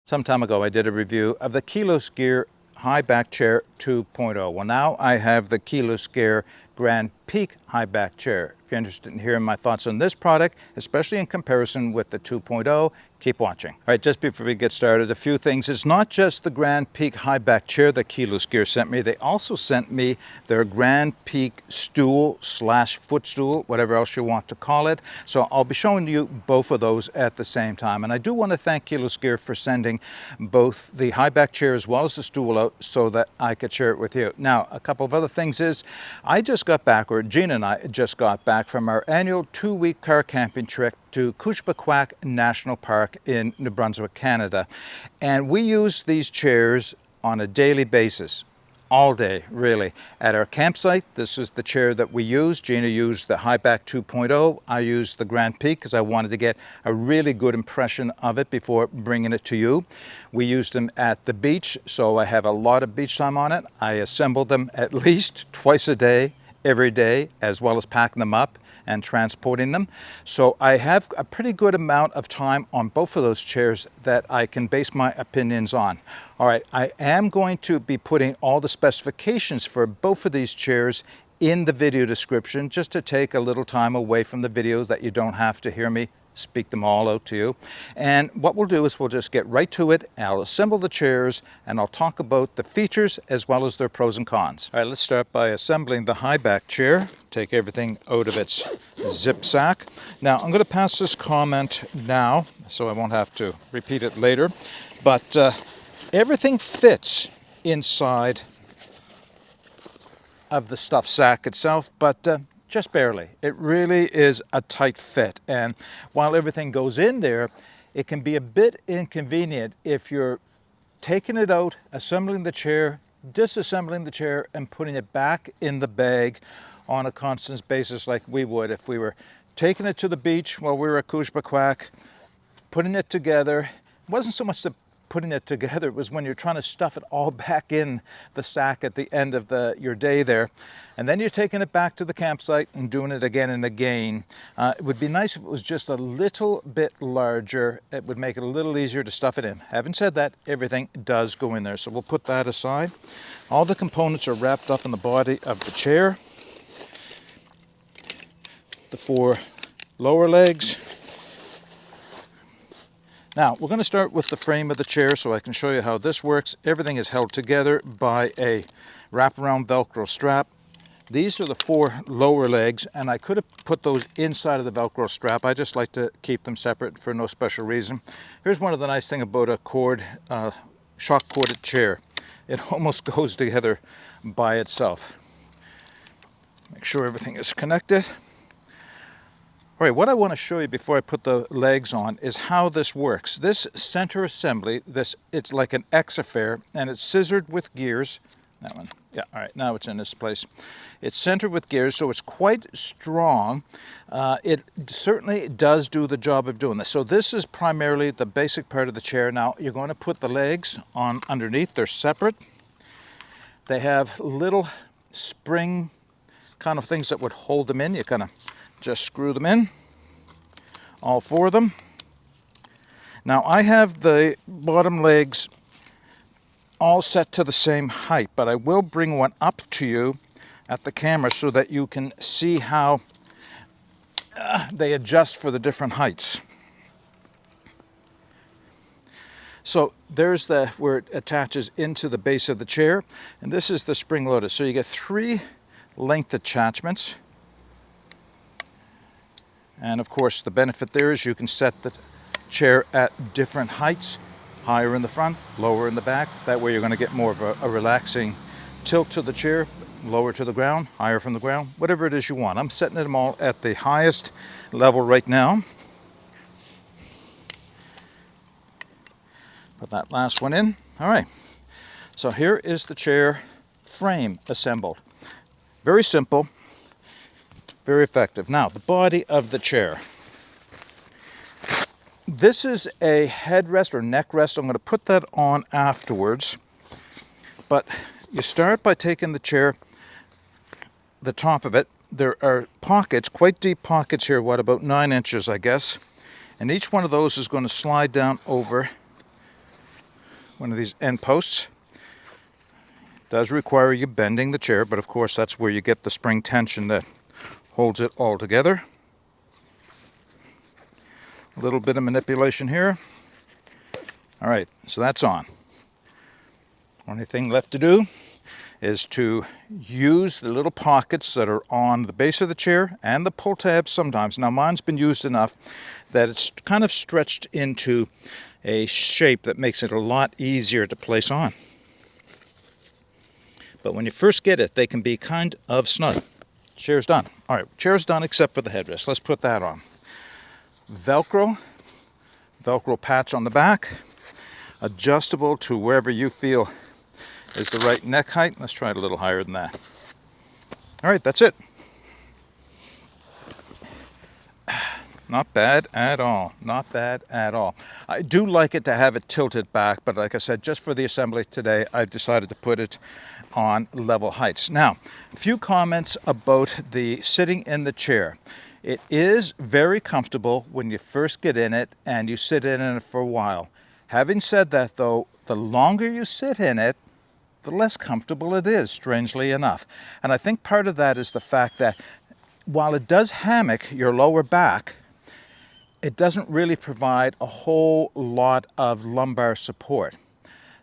Some time ago I did a review of the Keyless Gear High Back Chair 2.0. Well, now I have the Keyless Gear GrandPeak High Back Chair. If you're interested in hearing my thoughts on this product, especially in comparison with the 2.0, keep watching. All right, just before we get started, a few things. It's not just the GrandPeak High Back Chair that Keyless Gear sent me. They also sent me their GrandPeak Stool / footstool, whatever else you want to call it. So I'll be showing you both of those at the same time. And I do want to thank Keyless Gear for sending both the high back chair as well as the stool out so that I could share it with you. Now, a couple of other things is, I just got back, or Gina and I just got back from our annual 2-week car camping trip to Kujipakwak National Park in New Brunswick, Canada. And we use these chairs on a daily basis. All day, really. At our campsite, this is the chair that we used. Gina used the High Back 2.0. I used the GrandPeak because I wanted to get a really good impression of it before bringing it to you. We used them at the beach, so I have a lot of beach time on it. I assembled them at least twice a day, every day, as well as packing them up and transporting them. So I have a pretty good amount of time on both of those chairs that I can base my opinions on. All right, I am going to be putting all the specifications for both of these chairs in the video description, just to take a little time away from the video that you don't have to hear me speak them all out to you. And what we'll do is we'll just get right to it. I'll assemble the chairs and I'll talk about the features as well as their pros and cons. All right, let's start by assembling the high back chair. Take everything out of its zip sack. Now, I'm going to pass this comment now, so I won't have to repeat it later. But everything fits inside of the stuff sack itself, but just barely. It really is a tight fit, and while everything goes in there, it can be a bit inconvenient if you're taking it out, assembling the chair, disassembling the chair, and putting it back in the bag on a constant basis like we would if we were taking it to the beach while we were at Kujipakwak, putting it together. It wasn't so much the putting it together, it was when you're trying to stuff it all back in the sack at the end of your day there. And then you're taking it back to the campsite and doing it again and again. It would be nice if it was just a little bit larger. It would make it a little easier to stuff it in. Having said that, everything does go in there. So we'll put that aside. All the components are wrapped up in the body of the chair. The 4 lower legs. Now, we're going to start with the frame of the chair so I can show you how this works. Everything is held together by a wraparound Velcro strap. These are the 4 lower legs, and I could have put those inside of the Velcro strap. I just like to keep them separate for no special reason. Here's one of the nice things about a shock-corded chair. It almost goes together by itself. Make sure everything is connected. All right, what I want to show you before I put the legs on is how this works. This center assembly, it's like an X affair, and it's scissored with gears. That one, yeah, all right, now it's in this place. It's centered with gears, so it's quite strong. It certainly does do the job of doing this. So this is primarily the basic part of the chair. Now, you're going to put the legs on underneath. They're separate. They have little spring kind of things that would hold them in. You kind of just screw them in, all 4 of them. Now I have the bottom legs all set to the same height, but I will bring one up to you at the camera so that you can see how they adjust for the different heights. So there's where it attaches into the base of the chair, and this is the spring loaded. So you get 3 length attachments. And of course, the benefit there is you can set the chair at different heights, higher in the front, lower in the back. That way you're going to get more of a relaxing tilt to the chair, lower to the ground, higher from the ground, whatever it is you want. I'm setting them all at the highest level right now. Put that last one in. All right, so here is the chair frame assembled. Very simple. Very effective. Now, the body of the chair. This is a headrest or neck rest. I'm going to put that on afterwards. But you start by taking the chair, the top of it. There are pockets, quite deep pockets here, what, about 9 inches, I guess. And each one of those is going to slide down over one of these end posts. It does require you bending the chair, but of course that's where you get the spring tension that holds it all together. A little bit of manipulation here. All right, so that's on. Only thing left to do is to use the little pockets that are on the base of the chair and the pull tabs sometimes. Now mine's been used enough that it's kind of stretched into a shape that makes it a lot easier to place on. But when you first get it, they can be kind of snug. Chair's done. All right, chair's done except for the headrest. Let's put that on. Velcro patch on the back, adjustable to wherever you feel is the right neck height. Let's try it a little higher than that. All right, that's it. Not bad at all. Not bad at all. I do like it to have it tilted back, but like I said, just for the assembly today, I decided to put it on level heights. Now, a few comments about the sitting in the chair. It is very comfortable when you first get in it and you sit in it for a while. Having said that though, the longer you sit in it, the less comfortable it is, strangely enough. And I think part of that is the fact that while it does hammock your lower back, it doesn't really provide a whole lot of lumbar support.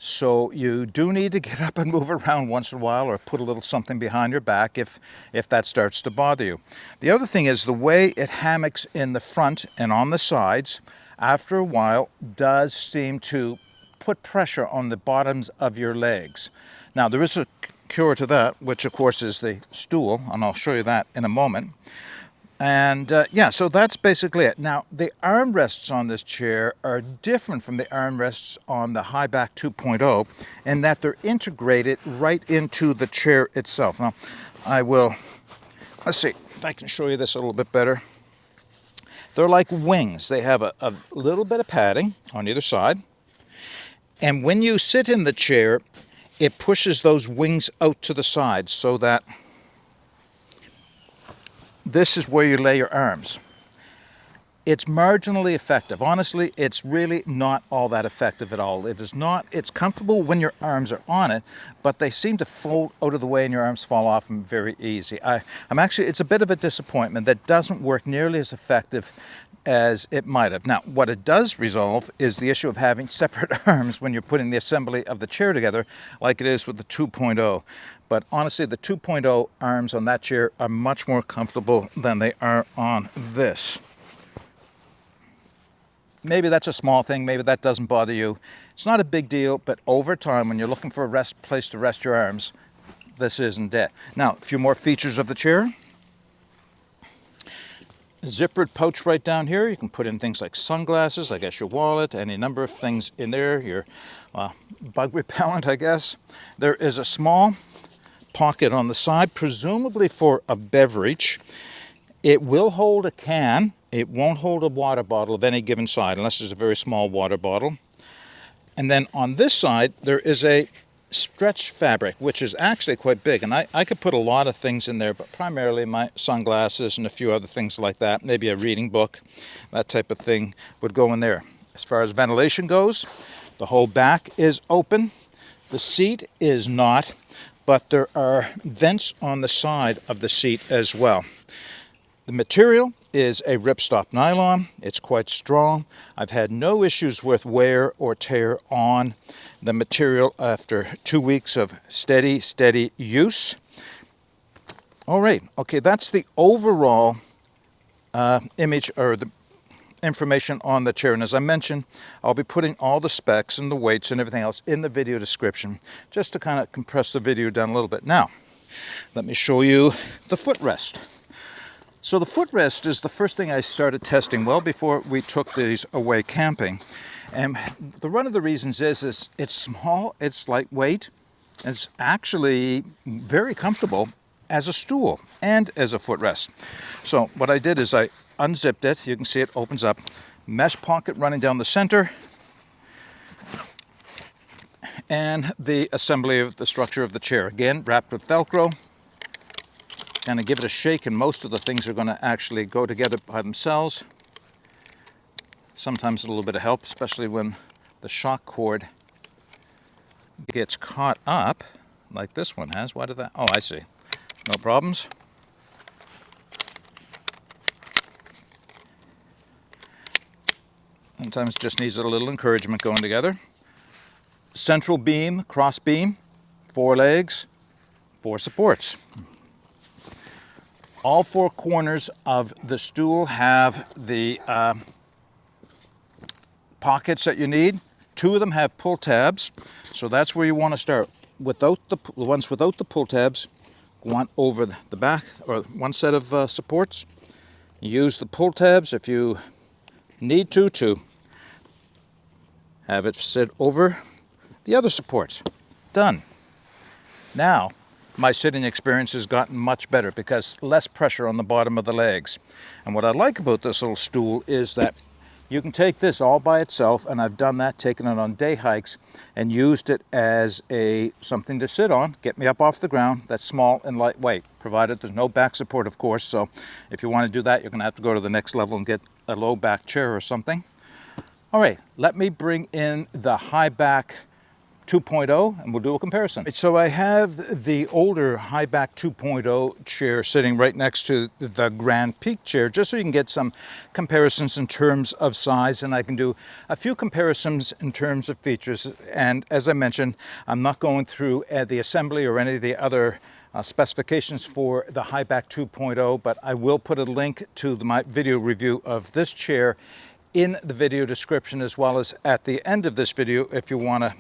So you do need to get up and move around once in a while or put a little something behind your back if that starts to bother you. The other thing is the way it hammocks in the front and on the sides, after a while, does seem to put pressure on the bottoms of your legs. Now there is a cure to that, which of course is the stool, and I'll show you that in a moment. And yeah, so that's basically it. Now, the armrests on this chair are different from the armrests on the Highback 2.0 in that they're integrated right into the chair itself. Now, let's see if I can show you this a little bit better. They're like wings. They have a little bit of padding on either side. And when you sit in the chair, it pushes those wings out to the side so that this is where you lay your arms. It's marginally effective. Honestly, it's really not all that effective at all. It's comfortable when your arms are on it, but they seem to fold out of the way and your arms fall off them very easy. It's a bit of a disappointment that doesn't work nearly as effective as it might have. Now, what it does resolve is the issue of having separate arms when you're putting the assembly of the chair together, like it is with the 2.0. But honestly, the 2.0 arms on that chair are much more comfortable than they are on this. Maybe that's a small thing, maybe that doesn't bother you. It's not a big deal, but over time, when you're looking for a place to rest your arms, this isn't it. Now, a few more features of the chair. Zippered pouch right down here. You can put in things like sunglasses, I guess your wallet, any number of things in there, your bug repellent, I guess. There is a small pocket on the side, presumably for a beverage. It will hold a can. It won't hold a water bottle of any given size, unless it's a very small water bottle. And then on this side, there is a stretch fabric, which is actually quite big. And I could put a lot of things in there, but primarily my sunglasses and a few other things like that. Maybe a reading book, that type of thing would go in there. As far as ventilation goes, the whole back is open. The seat is not, but there are vents on the side of the seat as well. The material is a ripstop nylon. It's quite strong. I've had no issues with wear or tear on the material after 2 weeks of steady use. All right, okay, that's the overall image or the information on the chair. And as I mentioned, I'll be putting all the specs and the weights and everything else in the video description just to kind of compress the video down a little bit. Now, let me show you the footrest. So the footrest is the first thing I started testing well before we took these away camping. And one of the reasons is it's small, it's lightweight, and it's actually very comfortable as a stool and as a footrest. So what I did is I unzipped it. You can see it opens up. Mesh pocket running down the center. And the assembly of the structure of the chair. Again, wrapped with Velcro. Kind of give it a shake and most of the things are going to actually go together by themselves. Sometimes a little bit of help, especially when the shock cord gets caught up like this one has. Why did that? Oh, I see. No problems. Sometimes it just needs a little encouragement going together. Central beam, cross beam, 4 legs, 4 supports. All 4 corners of the stool have the pockets that you need. 2 of them have pull tabs, so that's where you want to start. Without the ones without the pull tabs, go on over the back or one set of supports. Use the pull tabs if you need to have it sit over the other supports. Done. Now, my sitting experience has gotten much better because less pressure on the bottom of the legs. And what I like about this little stool is that you can take this all by itself, and I've done that, taken it on day hikes and used it as something to sit on, get me up off the ground. That's small and lightweight, provided there's no back support, of course. So if you want to do that, you're going to have to go to the next level and get a low back chair or something. All right, let me bring in the high back 2.0 and we'll do a comparison. So I have the older high back 2.0 chair sitting right next to the GrandPeak chair, just so you can get some comparisons in terms of size, and I can do a few comparisons in terms of features. And as I mentioned, I'm not going through the assembly or any of the other specifications for the high back 2.0, but I will put a link to my video review of this chair in the video description, as well as at the end of this video if you want to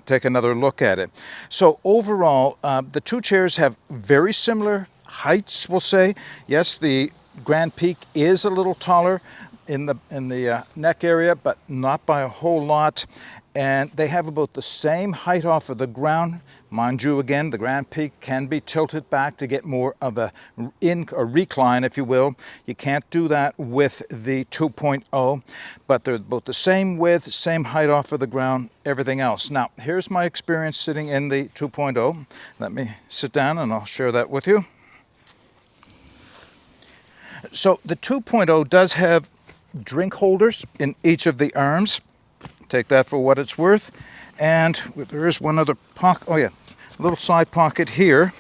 take another look at it. So overall, the 2 chairs have very similar heights, we'll say. Yes, the GrandPeak is a little taller in the neck area, but not by a whole lot. And they have about the same height off of the ground. Mind you, again, the GrandPeak can be tilted back to get more of a recline, if you will. You can't do that with the 2.0, but they're both the same width, same height off of the ground, everything else. Now, here's my experience sitting in the 2.0. Let me sit down and I'll share that with you. So the 2.0 does have drink holders in each of the arms. Take that for what it's worth. And there is one other pocket. Oh yeah, a little side pocket here,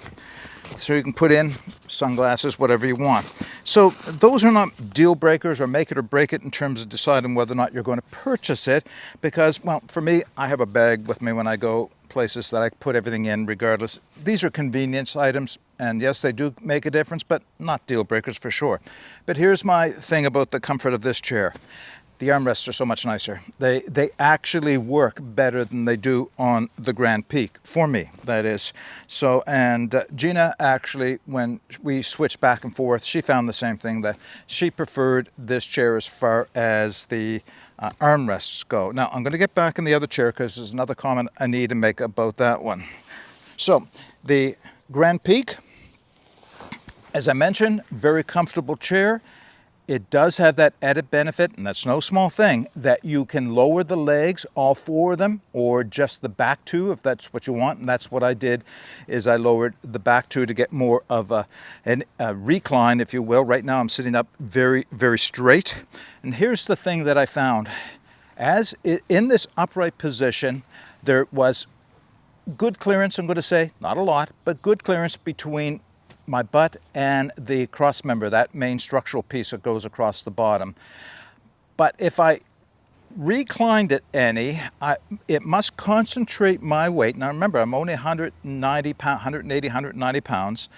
so you can put in sunglasses, whatever you want. So those are not deal breakers or make it or break it in terms of deciding whether or not you're going to purchase it, because, well, for me, I have a bag with me when I go places that I put everything in regardless. These are convenience items, and yes, they do make a difference, but not deal breakers for sure. But here's my thing about the comfort of this chair. The armrests are so much nicer. They actually work better than they do on the GrandPeak, for me, that is. So, and Gina actually, when we switched back and forth, she found the same thing, that she preferred this chair as far as the armrests go. Now, I'm going to get back in the other chair because there's another comment I need to make about that one. So, the GrandPeak, as I mentioned, very comfortable chair. It does have that added benefit, and that's no small thing, that you can lower the legs, all 4 of them, or just the back 2 if that's what you want. And that's what I did, is I lowered the back 2 to get more of a recline, if you will. Right now I'm sitting up very, very straight. And here's the thing that I found. As in this upright position, there was good clearance, I'm going to say, not a lot, but good clearance between my butt and the cross member, that main structural piece that goes across the bottom. But if I reclined it any, it must concentrate my weight. Now remember, I'm only 180, 190 pounds,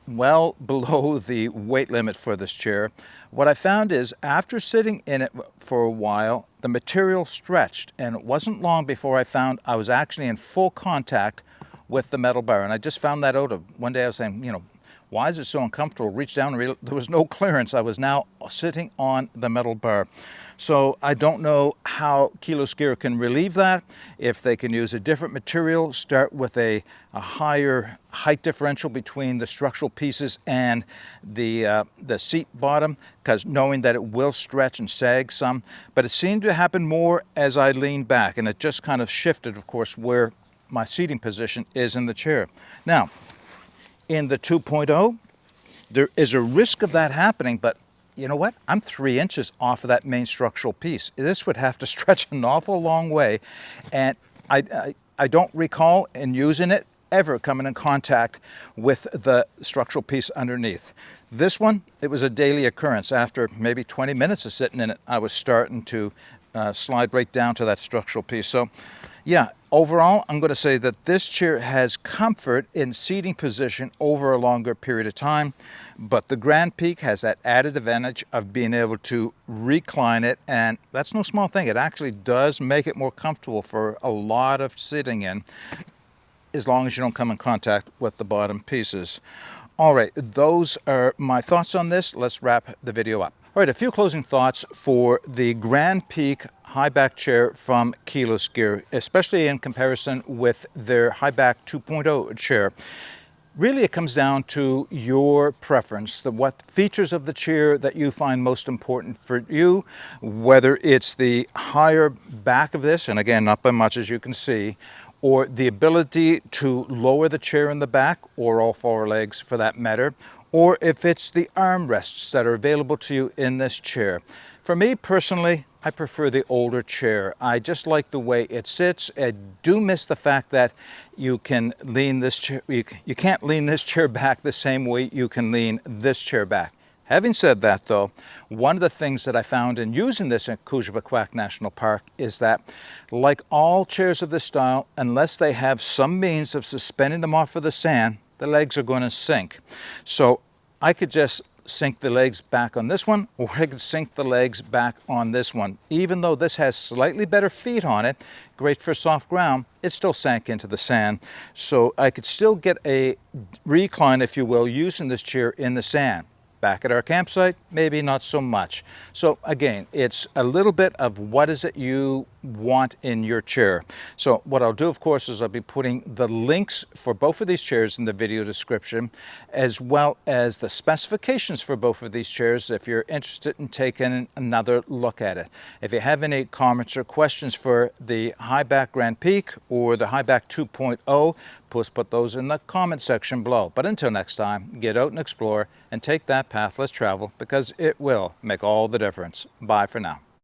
well below the weight limit for this chair. What I found is, after sitting in it for a while, the material stretched, and it wasn't long before I found I was actually in full contact with the metal bar. And I just found that out one day. I was saying, why is it so uncomfortable? Reach down and there was no clearance. I was now sitting on the metal bar. So I don't know how Kiloskier can relieve that, if they can use a different material, start with a higher height differential between the structural pieces and the seat bottom, because knowing that it will stretch and sag some. But it seemed to happen more as I leaned back, and it just kind of shifted, of course, where my seating position is in the chair. Now, in the 2.0, there is a risk of that happening, but you know what? I'm 3 inches off of that main structural piece. This would have to stretch an awful long way, and I don't recall in using it ever coming in contact with the structural piece underneath. This one, it was a daily occurrence. After maybe 20 minutes of sitting in it, I was starting to slide right down to that structural piece. So yeah, overall, I'm going to say that this chair has comfort in seating position over a longer period of time, but the GrandPeak has that added advantage of being able to recline it, and that's no small thing. It actually does make it more comfortable for a lot of sitting in, as long as you don't come in contact with the bottom pieces. All right, those are my thoughts on this. Let's wrap the video up. All right, a few closing thoughts for the GrandPeak high back chair from Keyless Gear, especially in comparison with their high back 2.0 chair. Really, it comes down to your preference, what features of the chair that you find most important for you, whether it's the higher back of this, and again, not by much as you can see, or the ability to lower the chair in the back, or all four legs for that matter, or if it's the armrests that are available to you in this chair. For me personally, I prefer the older chair. I just like the way it sits. I do miss the fact that you can lean this chair, you can't lean this chair back the same way you can lean this chair back. Having said that though, one of the things that I found in using this at Kouchibakwak National Park is that, like all chairs of this style, unless they have some means of suspending them off of the sand, the legs are going to sink. So I could just sink the legs back on this one, or I could sink the legs back on this one. Even though this has slightly better feet on it, great for soft ground, it still sank into the sand. So I could still get a recline, if you will, using this chair in the sand. Back at our campsite, maybe not so much. So again, it's a little bit of what is it you want in your chair. So what I'll do, of course, is I'll be putting the links for both of these chairs in the video description, as well as the specifications for both of these chairs if you're interested in taking another look at it. If you have any comments or questions for the high back GrandPeak or the high back 2.0, please put those in the comment section below. But until next time, get out and explore and take that path less traveled, because it will make all the difference. Bye for now.